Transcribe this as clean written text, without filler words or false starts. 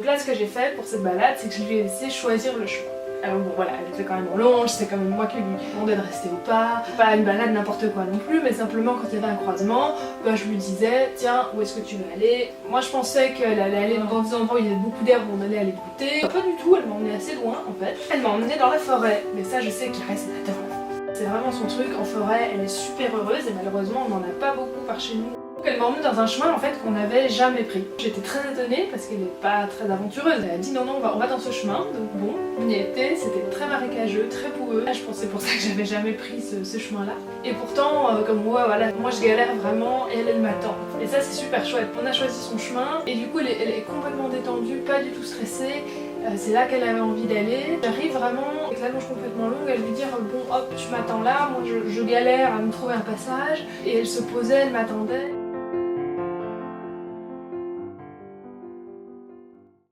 Donc là, ce que j'ai fait pour cette balade, c'est que je lui ai laissé choisir le chemin. Alors bon voilà, elle était quand même en longe, c'était quand même moi qui lui demandais de rester au pas. Pas une balade n'importe quoi non plus, mais simplement quand il y avait un croisement, bah, je lui disais tiens, où est-ce que tu veux aller? Moi je pensais qu'elle allait aller dans des endroits où il y avait beaucoup d'herbe où on allait aller goûter. Pas du tout, elle m'a emmenée assez loin en fait. Elle m'a emmenée dans la forêt, mais ça je sais qu'Iris elle adore la forêt. C'est vraiment son truc, en forêt elle est super heureuse et malheureusement on n'en a pas beaucoup par chez nous. Elle m'a emmenée dans un chemin en fait qu'on n'avait jamais pris. J'étais très étonnée parce qu'elle n'est pas très aventureuse. Elle a dit non on va dans ce chemin. Donc bon, on y était, c'était très marécageux, très boueux. Je pensais pour ça que j'avais jamais pris ce chemin-là. Et pourtant, comme moi, voilà, moi je galère vraiment et elle m'attend. Et ça c'est super chouette. On a choisi son chemin et du coup elle est complètement détendue, pas du tout stressée. C'est là qu'elle avait envie d'aller. J'arrive vraiment avec la longe complètement longue à lui dire bon hop tu m'attends là, moi je galère à me trouver un passage. Et elle se posait, elle m'attendait.